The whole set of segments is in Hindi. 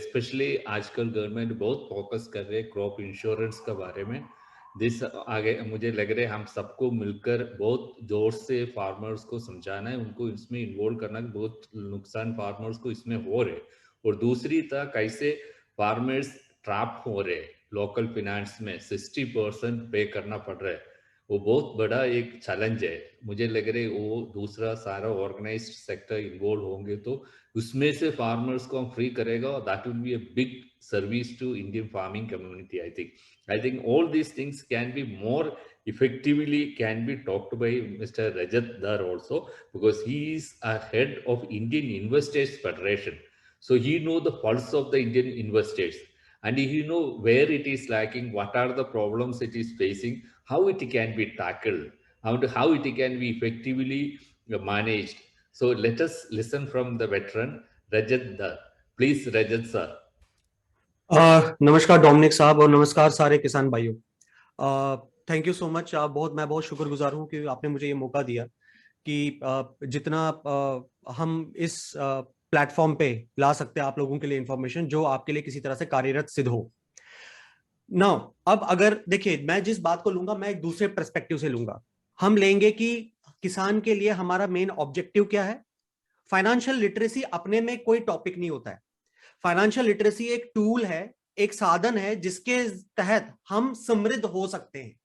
स्पेशली आजकल गवर्नमेंट बहुत फोकस कर रहे हैं क्रॉप इंश्योरेंस के बारे में। दिस आगे मुझे लग रहा है हम सबको मिलकर बहुत जोर से फार्मर्स को समझाना है, उनको इसमें इन्वॉल्व करना है। बहुत नुकसान फार्मर्स को इसमें हो रहे, और दूसरी तरह कैसे फार्मर्स ट्रैप हो रहे लोकल फिनेंस में 60% पे करना पड़ रहा है। वो बहुत बड़ा एक चैलेंज है। मुझे लग रहा है वो दूसरा सारा ऑर्गेनाइज्ड सेक्टर इन्वॉल्व होंगे तो उसमें से फार्मर्स को हम फ्री करेगा, that will be a big service to Indian farming community. I think all these things can be more effectively can be talked by Mr. Rajat Dar also, because he is a head of Indian Investors Federation. So he know the pulse of the Indian investors, and he know where it is lacking, what are the problems it is facing, how it can be tackled, how it can be effectively managed. So let us listen from the veteran Rajat Dar. Please, Rajat sir. नमस्कार डोमिनिक साहब और नमस्कार सारे किसान भाइयों। Thank you so much. मैं बहुत शुक्रगुजार हूं कि आपने मुझे ये मौका दिया कि जितना हम इस प्लेटफॉर्म पे ला सकते हैं आप लोगों के लिए इंफॉर्मेशन जो आपके लिए किसी तरह से कार्यरत सिद्ध हो। नाउ अब अगर देखिए, मैं जिस बात को लूंगा मैं एक दूसरे पर्सपेक्टिव से लूंगा। हम लेंगे कि किसान के लिए हमारा मेन ऑब्जेक्टिव क्या है। फाइनेंशियल लिटरेसी अपने में कोई टॉपिक नहीं होता है। फाइनेंशियल लिटरेसी एक टूल है, एक साधन है जिसके तहत हम समृद्ध हो सकते हैं।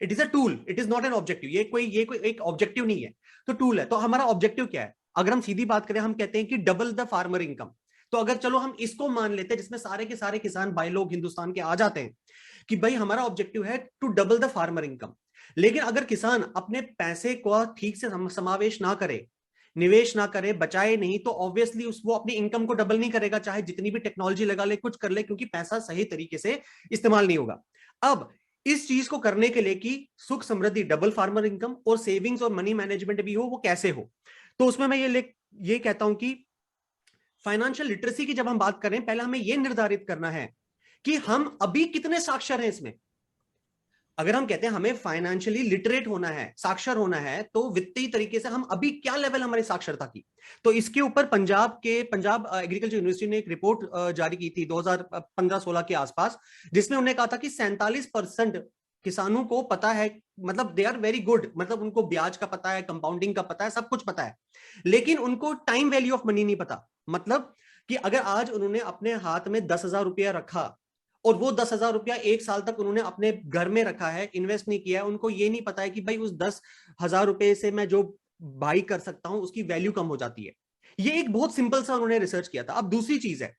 It is a tool, it is not an objective. ये कोई एक ऑब्जेक्टिव नहीं है, तो टूल है। तो हमारा ऑब्जेक्टिव क्या है? अगर हम सीधी बात करें, हम कहते हैं कि डबल द फार्मर इनकम। तो अगर चलो हम इसको मान लेते हैं जिसमें सारे के सारे किसान भाई लोग हिंदुस्तान के आ जाते हैं कि भाई हमारा ऑब्जेक्टिव है to double the farmer income. लेकिन अगर किसान अपने पैसे को ठीक से समावेश ना करे, निवेश ना करे, बचाए नहीं, तो ऑब्वियसली वो अपनी इनकम को डबल नहीं करेगा, चाहे जितनी भी टेक्नोलॉजी लगा ले, कुछ कर ले, क्योंकि पैसा सही तरीके से इस्तेमाल नहीं होगा। अब इस चीज को करने के लिए कि सुख समृद्धि, डबल फार्मर इनकम और सेविंग्स और मनी मैनेजमेंट भी हो, वो कैसे हो, तो उसमें मैं ये कहता हूं कि फाइनेंशियल लिटरेसी की जब हम बात करें, पहले हमें यह निर्धारित करना है कि हम अभी कितने साक्षर हैं इसमें। अगर हम कहते हैं हमें फाइनेंशियली लिटरेट होना है, साक्षर होना है, तो वित्तीय तरीके से हम अभी क्या लेवल हमारी साक्षरता की। तो इसके ऊपर पंजाब एग्रीकल्चर यूनिवर्सिटी ने एक रिपोर्ट जारी की थी 2015-16 के आसपास, जिसमें उन्होंने कहा था कि 47% किसानों को पता है, मतलब दे आर वेरी गुड, मतलब उनको ब्याज का पता है, कंपाउंडिंग का पता है, सब कुछ पता है, लेकिन उनको टाइम वैल्यू ऑफ मनी नहीं पता। मतलब कि अगर आज उन्होंने अपने हाथ में 10,000 रुपया रखा और वो 10,000 रुपया एक साल तक उन्होंने अपने घर में रखा है, इन्वेस्ट नहीं किया है, उनको ये नहीं पता है कि भाई उस 10,000 रुपए से मैं जो बाई कर सकता हूं उसकी वैल्यू कम हो जाती है। ये एक बहुत सिंपल सा उन्होंने रिसर्च किया था। अब दूसरी चीज है,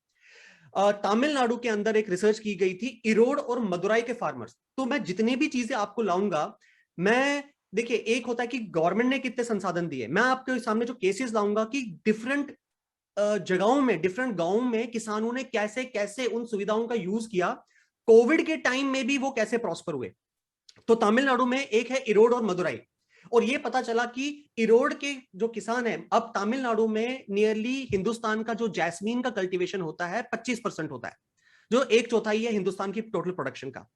तमिलनाडु के अंदर एक रिसर्च की गई थी इरोड और मदुराई के फार्मर्स। तो मैं जितनी भी चीजें आपको लाऊंगा, मैं देखिए, एक होता है कि गवर्नमेंट ने कितने संसाधन दिए, मैं आपके सामने जो केसेस लाऊंगा कि डिफरेंट जगहों में, डिफरेंट गांवों में किसानों ने कैसे कैसे उन सुविधाओं का यूज किया, कोविड के टाइम में भी वो कैसे प्रॉस्पर हुए। तो तमिलनाडु में एक है इरोड और मदुराई, और ये पता चला कि इरोड के जो किसान हैं, अब तमिलनाडु में नियरली हिंदुस्तान का जो जैस्मीन का कल्टीवेशन होता है 25% होता है, जो 1/4 है हिंदुस्तान की टोटल प्रोडक्शन का।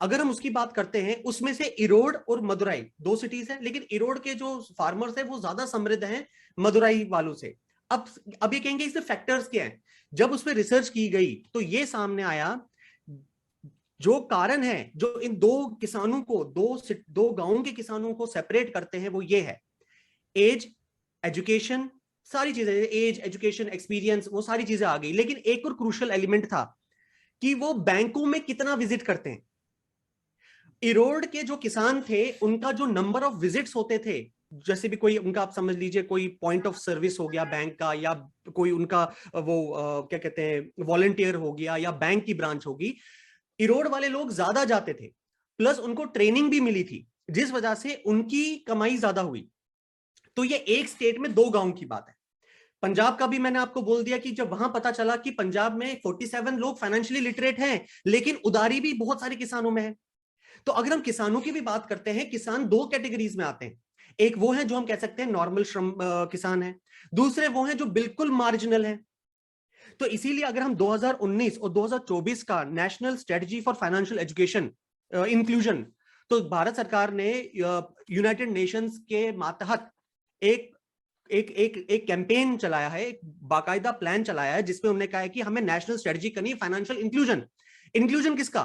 अगर हम उसकी बात करते हैं, उसमें से इरोड और मदुराई 2 सिटीज हैं, लेकिन इरोड के जो फार्मर्स हैं वो ज्यादा समृद्ध हैं मदुराई वालों से। अब ये कहेंगे इसके फैक्टर्स क्या हैं। जब उस पर रिसर्च की गई तो ये सामने आया, जो कारण है जो इन दो किसानों को, दो गांवों के किसानों को सेपरेट करते हैं, वो ये है एज, एजुकेशन, सारी चीजें, एज, एजुकेशन, एक्सपीरियंस, वो सारी चीजें आ गई। लेकिन एक और क्रूशियल एलिमेंट था कि वो बैंकों में कितना विजिट करते हैं। इरोड के जो किसान थे, उनका जो नंबर ऑफ विजिट्स होते थे, जैसे भी कोई उनका, आप समझ लीजिए कोई पॉइंट ऑफ सर्विस हो गया बैंक का, या कोई उनका वो क्या कहते हैं वॉलंटियर हो गया, या बैंक की ब्रांच होगी, इरोड वाले लोग ज्यादा जाते थे, प्लस उनको ट्रेनिंग भी मिली थी, जिस वजह से उनकी कमाई ज्यादा हुई। तो ये एक स्टेट में 2 गांव की बात है। पंजाब का भी मैंने आपको बोल दिया कि जब वहां पता चला कि पंजाब में 47 लोग फाइनेंशियली लिटरेट हैं, लेकिन उधारी भी बहुत सारे किसानों में है। तो अगर हम किसानों की भी बात करते हैं, किसान 2 कैटेगरीज में आते हैं। एक वो है जो हम कह सकते हैं नॉर्मल श्रम किसान है, दूसरे वो हैं जो बिल्कुल मार्जिनल है। तो इसीलिए अगर हम 2019 और 2024 का national strategy for financial education inclusion, तो भारत सरकार ने यूनाइटेड नेशंस के मातहत एक एक एक एक कैंपेन चलाया है, एक बाकायदा प्लान चलाया है जिसमें उन्होंने कहा है कि हमें नेशनल स्ट्रेटजी करनी है फाइनेंशियल इंक्लूजन। इंक्लूजन किसका?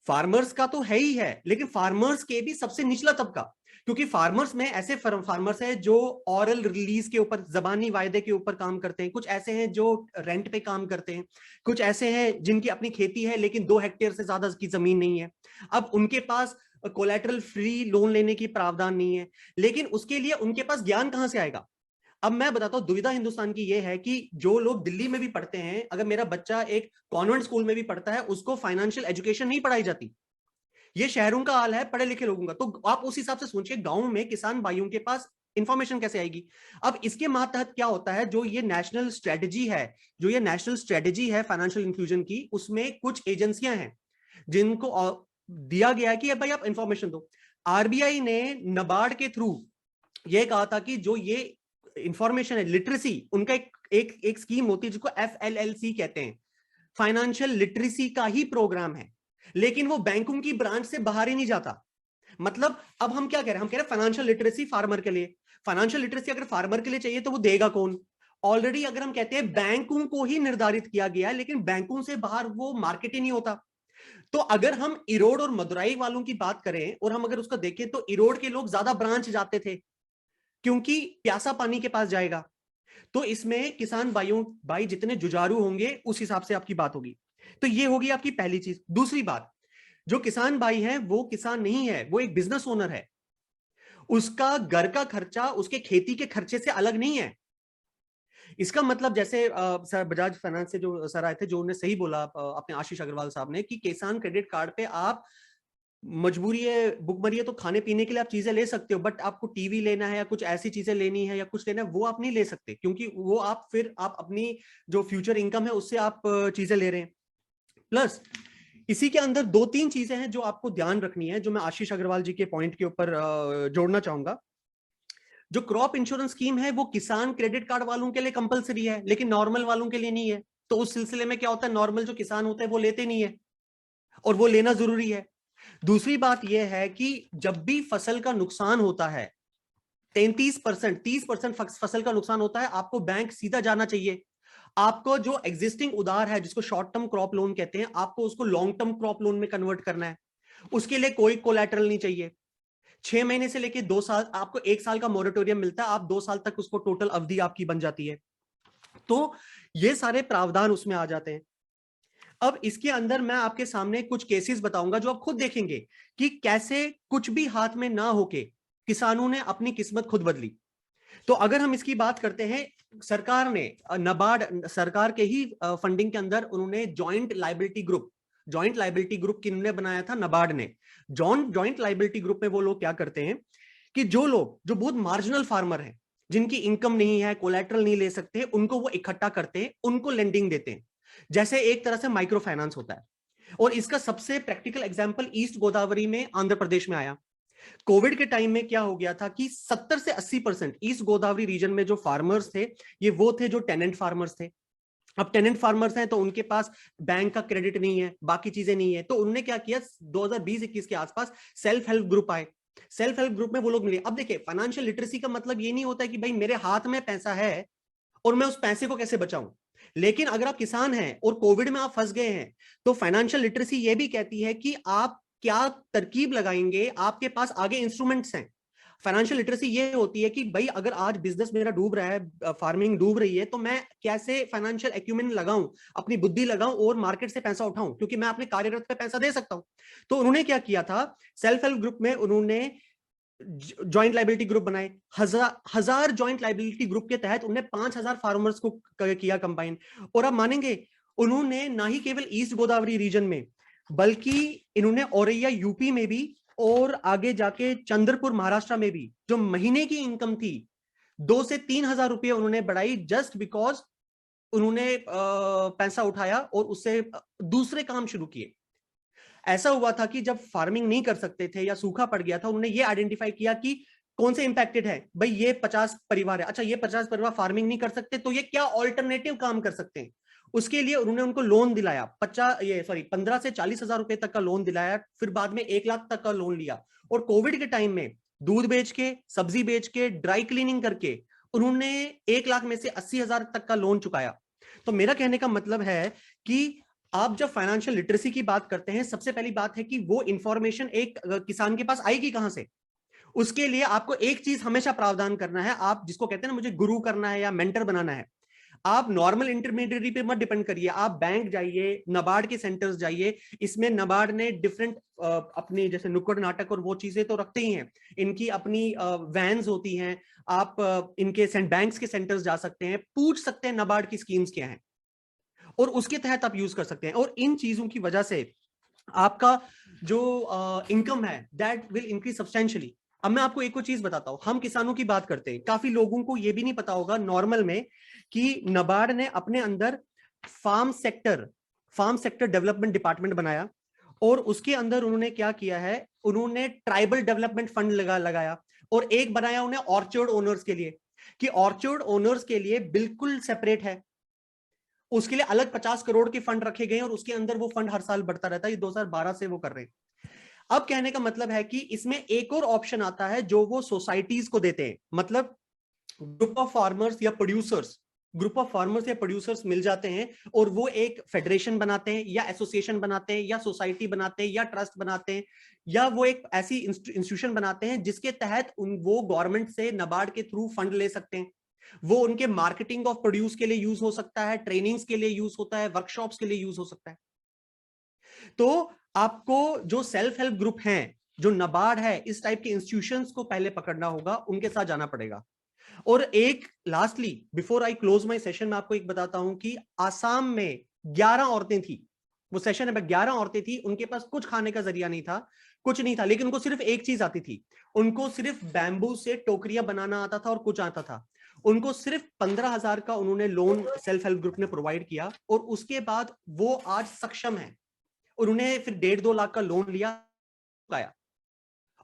फार्मर्स का तो है ही है, लेकिन फार्मर्स के भी सबसे निचला तबका, क्योंकि फार्मर्स में ऐसे फार्मर्स हैं जो ऑरल रिलीज के ऊपर, जबानी वायदे के ऊपर काम करते हैं, कुछ ऐसे हैं जो रेंट पे काम करते हैं, कुछ ऐसे हैं जिनकी अपनी खेती है लेकिन 2 हेक्टेयर से ज्यादा की जमीन नहीं है। अब उनके पास कोलैटरल फ्री लोन लेने की प्रावधान नहीं है, लेकिन उसके लिए उनके पास ज्ञान कहां से आएगा? अब मैं बताता हूं, दुविधा हिंदुस्तान की यह है कि जो लोग दिल्ली में भी पढ़ते हैं, अगर मेरा बच्चा एक कॉन्वेंट स्कूल में भी पढ़ता है, उसको फाइनेंशियल एजुकेशन नहीं पढ़ाई जाती। ये शहरों का हाल है पढ़े लिखे लोगों का। तो आप उस हिसाब से सोचिए, गांव में किसान भाइयों के पास इंफॉर्मेशन कैसे आएगी? अब इसके मातहत क्या होता है, जो ये नेशनल स्ट्रेटजी है फाइनेंशियल इंक्लूजन की, उसमें कुछ एजेंसियां हैं जिनको दिया गया है कि भाई आप इंफॉर्मेशन दो। आरबीआई ने नबार्ड के थ्रू ये कहा था कि जो ये इंफॉर्मेशन है, लिटरेसी, उनका एक स्कीम होती है जिसको FLLC कहते हैं, फाइनेंशियल लिटरेसी का ही प्रोग्राम है, लेकिन वो बैंकों की ब्रांच से बाहर ही नहीं जाता। मतलब अब हम क्या कह रहे हैं? हम कह रहे हैं फाइनेंशियल लिटरेसी फार्मर के लिए। फाइनेंशियल लिटरेसी अगर फार्मर के लिए चाहिए तो वो देगा कौन? ऑलरेडी अगर हम कहते हैं बैंकों को ही निर्धारित किया गया है, लेकिन बैंकों से बाहर वो मार्केट ही नहीं होता। तो अगर हम इरोड और मदुराई वालों की बात करें और हम अगर उसको देखें, तो इरोड के लोग ज्यादा ब्रांच जाते थे क्योंकि प्यासा पानी के पास जाएगा। तो इसमें किसान भाई जितने जुझारू होंगे उस हिसाब से आपकी बात होगी। तो ये होगी आपकी पहली चीज। दूसरी बात, जो किसान भाई है वो किसान नहीं है, वो एक बिजनेस ओनर है। उसका घर का खर्चा उसके खेती के खर्चे से अलग नहीं है। इसका मतलब जैसे सर बजाज फाइनेंस से जो सर आए थे, जो उन्होंने सही बोला अपने आशीष अग्रवाल साहब ने, कि किसान क्रेडिट कार्ड पे आप मजबूरी है, भुखमरी है, तो खाने पीने के लिए आप चीजें ले सकते हो, बट आपको टीवी लेना है या कुछ ऐसी चीजें लेनी है या कुछ लेना है, वो आप नहीं ले सकते, क्योंकि वो आप अपनी जो फ्यूचर इनकम है उससे आप चीजें ले रहे हैं। प्लस इसी के अंदर 2-3 चीजें हैं जो आपको ध्यान रखनी है, जो मैं आशीष अग्रवाल जी के पॉइंट के ऊपर जोड़ना चाहूंगा। जो क्रॉप इंश्योरेंस स्कीम है वो किसान क्रेडिट कार्ड वालों के लिए कंपलसरी है, लेकिन नॉर्मल वालों के लिए नहीं है। तो उस सिलसिले में क्या होता है, नॉर्मल जो किसान होते हैं वो लेते नहीं है, और वो लेना जरूरी है। दूसरी बात यह है कि जब भी फसल का नुकसान होता है, 30% फसल का नुकसान होता है, आपको बैंक सीधा जाना चाहिए। आपको जो एग्जिस्टिंग उधार है, जिसको शॉर्ट टर्म क्रॉप लोन कहते हैं, आपको उसको लॉन्ग टर्म क्रॉप लोन में कन्वर्ट करना है। उसके लिए कोई कोलैटरल नहीं चाहिए। 6 महीने से लेकर 2 साल, आपको 1 साल का मोरेटोरियम मिलता है, आप 2 साल तक उसको टोटल अवधि आपकी बन जाती है। तो ये सारे प्रावधान उसमें आ जाते हैं। अब इसके अंदर मैं आपके सामने कुछ केसेस बताऊंगा जो आप खुद देखेंगे कि कैसे कुछ भी हाथ में ना होके किसानों ने अपनी किस्मत खुद बदली। तो अगर हम इसकी बात करते हैं, सरकार ने नबार्ड सरकार के ही फंडिंग के अंदर उन्होंने जॉइंट लाइबिलिटी ग्रुप किन्होंने बनाया था? नबार्ड ने। जॉइंट लाइबिलिटी ग्रुप में वो लोग क्या करते हैं कि जो लोग जो बहुत मार्जिनल फार्मर हैं, जिनकी इनकम नहीं है, कोलैटरल नहीं ले सकते, उनको वो इकट्ठा करते हैं, उनको लेंडिंग देते हैं, जैसे एक तरह से माइक्रो फाइनेंस होता है। और इसका सबसे प्रैक्टिकल एग्जांपल ईस्ट गोदावरी में आंध्र प्रदेश में आया। कोविड के टाइम में क्या हो गया था कि 70 से 80% ईस्ट गोदावरी रीजन में जो फार्मर्स थे, ये वो थे जो टेनेंट फार्मर्स थे। अब टेनेंट फार्मर्स हैं तो उनके पास बैंक का क्रेडिट नहीं है, बाकी चीजें नहीं है, तो उन्होंने क्या किया, 2020-21 के आसपास सेल्फ हेल्प ग्रुप आए। सेल्फ हेल्प ग्रुप में वो लोग मिले। अब देखिए, फाइनेंशियल लिटरेसी का मतलब ये नहीं होता कि भाई मेरे हाथ में पैसा है और मैं उस पैसे को कैसे बचाऊं। लेकिन अगर आप किसान हैं और कोविड में आप फंस गए हैं, तो फाइनेंशियल लिटरेसी ये भी कहती है कि आप क्या तरकीब लगाएंगे, आपके पास आगे इंस्ट्रूमेंट्स हैं। फाइनेंशियल लिटरेसी ये होती है कि भाई अगर आज बिजनेस मेरा डूब रहा है, फार्मिंग डूब रही है, तो मैं कैसे फाइनेंशियल एक्यूमेंट लगाऊं, अपनी बुद्धि लगाऊं और मार्केट से पैसा उठाऊं, क्योंकि मैं अपने कार्यरत पे पैसा दे सकता हूं। तो उन्होंने क्या किया था, सेल्फ हेल्प ग्रुप में उन्होंने जॉइंट लाइबिलिटी ग्रुप बनाए। हजार जॉइंट लाइबिलिटी ग्रुप के तहत उन्होंने 5000 फार्मर्स को किया कंबाइन। और आप मानेंगे, उन्होंने ना ही केवल ईस्ट गोदावरी रीजन में, बल्कि इन्होंने औरैया यूपी में भी और आगे जाके चंद्रपुर महाराष्ट्र में भी जो महीने की इनकम थी 2 से 3 हजार रुपये उन्होंने बढ़ाई, जस्ट बिकॉज उन्होंने पैसा उठाया और उससे दूसरे काम शुरू किए। ऐसा हुआ था कि जब फार्मिंग नहीं कर सकते थे या सूखा पड़ गया था, उन्होंने ये आइडेंटिफाई किया कि कौन से इंपैक्टेड है। भाई ये 50 परिवार है, अच्छा ये 50 परिवार फार्मिंग नहीं कर सकते, तो ये क्या ऑल्टरनेटिव काम कर सकते हैं। उसके लिए उन्होंने उनको लोन दिलाया, 15 से 40 हजार रुपए तक का लोन दिलाया, फिर बाद में 1 लाख तक का लोन लिया। और कोविड के टाइम में दूध बेच के, सब्जी बेच के, ड्राई क्लीनिंग करके उन्होंने 1 लाख में से 80,000 तक का लोन चुकाया। तो मेरा कहने का मतलब है कि आप जब फाइनेंशियल लिटरेसी की बात करते हैं, सबसे पहली बात है कि वो इंफॉर्मेशन एक किसान के पास आएगी कहां से। उसके लिए आपको एक चीज हमेशा प्रावधान करना है, आप जिसको कहते हैं ना मुझे गुरु करना है या मेंटर बनाना है, आप नॉर्मल इंटरमीडिएटरी पे मत डिपेंड करिए, आप बैंक जाइए, नबार्ड के सेंटर्स जाइए। इसमें नबार्ड ने डिफरेंट अपनी जैसे नुक्कड़ नाटक और वो चीजें तो रखते ही हैं, इनकी अपनी वैन्स होती हैं, आप इनके बैंक्स के सेंटर्स जा सकते हैं, पूछ सकते हैं नबार्ड की स्कीम्स क्या हैं और उसके तहत आप यूज कर सकते हैं। और इन चीजों की वजह से आपका जो इनकम है दैट विल इंक्रीज सब्सटेंशियली। अब मैं आपको एक और चीज बताता हूं, हम किसानों की बात करते हैं, काफी लोगों को यह भी नहीं पता होगा नॉर्मल में कि नबार्ड ने अपने अंदर फार्म सेक्टर डेवलपमेंट डिपार्टमेंट बनाया और उसके अंदर उन्होंने क्या किया है, उन्होंने ट्राइबल डेवलपमेंट फंड लगाया और एक बनाया उन्हें ऑर्चर्ड ओनर्स के लिए, कि ऑर्चर्ड ओनर्स के लिए बिल्कुल सेपरेट है, उसके लिए अलग 50 करोड़ के फंड रखे गए और उसके अंदर वो फंड हर साल बढ़ता रहता है। ये 2012 से वो कर रहे हैं। अब कहने का मतलब है कि इसमें एक और ऑप्शन आता है जो वो सोसाइटीज को देते हैं, मतलब ग्रुप ऑफ फार्मर्स या प्रोड्यूसर्स मिल जाते हैं और वो एक फेडरेशन बनाते हैं या एसोसिएशन बनाते हैं या सोसाइटी बनाते हैं या ट्रस्ट बनाते हैं या वो एक ऐसी इंस्टीट्यूशन बनाते हैं जिसके तहत वो गवर्नमेंट से नबार्ड के थ्रू फंड ले सकते हैं। वो उनके मार्केटिंग ऑफ प्रोड्यूस के लिए यूज हो सकता है, ट्रेनिंग्स के लिए यूज होता है, वर्कशॉप्स के लिए यूज हो सकता है। तो आपको जो सेल्फ हेल्प ग्रुप हैं, जो नबार्ड है, इस टाइप के इंस्टीट्यूशंस को पहले पकड़ना होगा, उनके साथ जाना पड़ेगा। और एक lastly before I close my session में आपको एक बताता हूं कि आसाम में 11 औरतें थी, वो सेशन में 11 औरतें थी, उनके पास कुछ खाने का जरिया नहीं था, कुछ नहीं था, लेकिन उनको सिर्फ एक चीज आती थी, उनको सिर्फ बैम्बू से टोकरियां बनाना आता था और कुछ आता था। उनको सिर्फ 15,000 का उन्होंने लोन सेल्फ हेल्प ग्रुप ने प्रोवाइड किया और उसके बाद वो आज सक्षम है। उन्होंने फिर 1.5-2 लाख का लोन लिया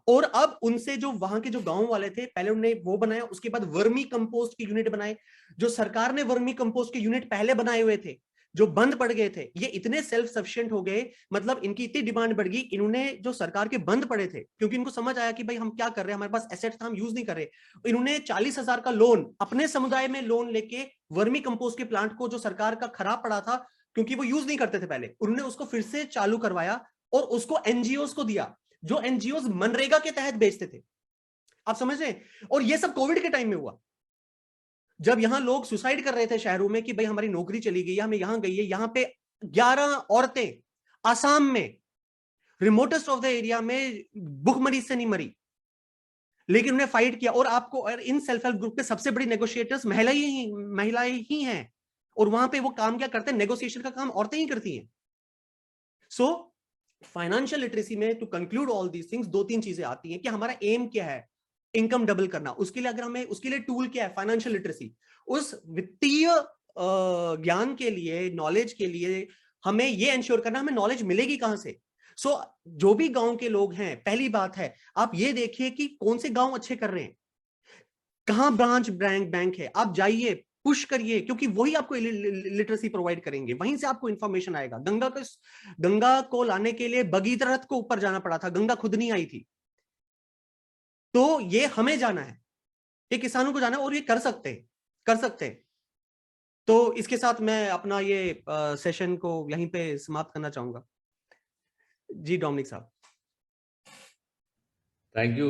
और अब उनसे जो वहां के जो गांव वाले थे, पहले उन्होंने वो बनाया, उसके बाद वर्मी कंपोस्ट के यूनिट बनाए। जो सरकार ने वर्मी कंपोस्ट के यूनिट पहले बनाए हुए थे, जो बंद पड़ गए थे, ये इतने सेल्फ सफिशिएंट हो गए, मतलब इनकी इतनी डिमांड बढ़ गई, इन्होंने जो सरकार के बंद पड़े थे, क्योंकि इनको समझ आया कि भाई हम क्या कर रहे हैं, हमारे पास एसेट्स था, हम यूज नहीं कर रहे, इन्होंने 40,000 का लोन अपने समुदाय में लोन लेके वर्मी कंपोस्ट के प्लांट को, जो सरकार का खराब पड़ा था क्योंकि वो यूज नहीं करते थे पहले, उन्होंने उसको फिर से चालू करवाया और उसको एनजीओस को दिया, जो एनजीओ मनरेगा के तहत बेचते थे। आप समझ रहे हैं? और ये सब कोविड के टाइम में हुआ, जब यहां लोग सुसाइड कर रहे थे शहरों में कि भाई हमारी नौकरी चली गई, हमें यहां गई है। यहां पे 11 औरतें आसाम में रिमोटेस्ट ऑफ द एरिया में भूखमरी से नहीं मरी, लेकिन उन्हें फाइट किया। और आपको, और इन सेल्फ हेल्प ग्रुप के सबसे बड़ी नेगोशिएटर्स महिलाएं ही हैं, और वहां पे वो काम क्या करते हैं, नेगोशिएशन का काम औरतें ही करती हैं। सो फाइनेंशियल लिटरेसी में, to conclude all these things, 2-3 चीजें आती हैं कि हमारा एम क्या है, इनकम डबल करना। उसके लिए अगर हमें, उसके लिए टूल क्या है, फाइनेंशियल लिटरेसी। उस वित्तीय ज्ञान के लिए, नॉलेज के लिए हमें ये इंश्योर करना, हमें नॉलेज मिलेगी कहां से। जो भी गांव के लोग हैं, पहली बात है आप ये देखिए कि कौन से गांव अच्छे कर रहे हैं, कहां ब्रांच बैंक है, आप जाइए, पुश करिए, क्योंकि वही आपको लिटरेसी प्रोवाइड करेंगे, वहीं से आपको इंफॉर्मेशन आएगा। गंगा को लाने के लिए भगीरथ को ऊपर जाना पड़ा था, गंगा खुद नहीं आई थी। तो ये हमें जाना है, ये किसानों को जाना है, और ये कर सकते हैं। तो इसके साथ मैं अपना ये सेशन को यहीं पे समाप्त करना चाहूंगा। जी डोमिनिक साहब। Thank you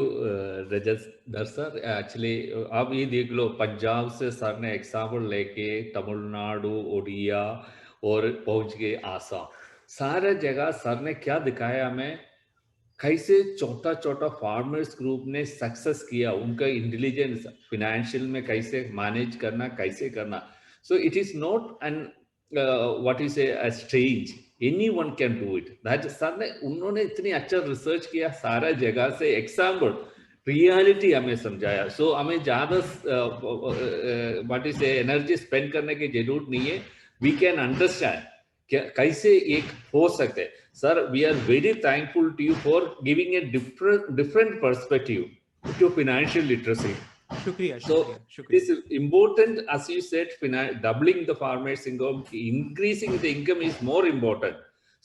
Rajat sir. Actually आप ये देख लो, पंजाब से सर ने एग्जाम्पल लेके तमिलनाडु, ओडिया और पहुंच गए आसाम। सारा जगह सर ने क्या दिखाया हमें, कैसे छोटा छोटा फार्मर्स ग्रुप ने सक्सेस किया, उनका इंटेलिजेंस फिनेंशियल में कैसे मैनेज करना, कैसे करना। So it is not an what is a strange, anyone can do it। That sir ने, उन्होंने इतनी अच्छा रिसर्च किया, सारा जगह से एग्जाम्पल रियलिटी हमें समझाया। सो हमें ज्यादा व्हाट इज एनर्जी स्पेंड करने की जरूरत नहीं है। वी कैन अंडरस्टैंड कैसे एक हो सकते हैं। Sir, we are very thankful to you for giving a different perspective to financial literacy. शुक्रिया। So it is important, as you said, doubling the farmers' income, increasing the income is more important.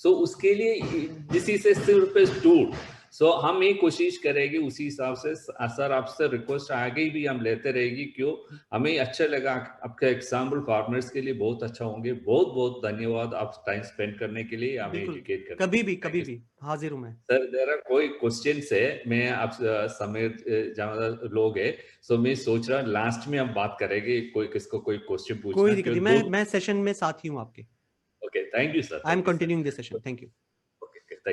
So uske liye this is a surface tool. सो हम ये कोशिश करेंगे उसी हिसाब से। सर आपसे रिक्वेस्ट आगे भी हम लेते रहेगी, क्यों हमें अच्छा लगा आपका एग्जाम्पल फार्मर्स के लिए बहुत अच्छा होंगे। बहुत बहुत धन्यवाद आप टाइम स्पेंड करने के लिए, हमें एजुकेट करने कभी के भी लिए। हाजिर हूं मैं। सर देर आर कोई क्वेश्चन है, मैं आप समय ज्यादा लोग है, सो मैं सोच रहा लास्ट में हम बात करेंगे, कोई किसको कोई क्वेश्चन कोई पूछना दिक्कत क्यों नहीं, दो। मैं सेशन में साथ ही हूं आपके। Okay, thank you sir, I am thank you continuing this sir. Session, thank you.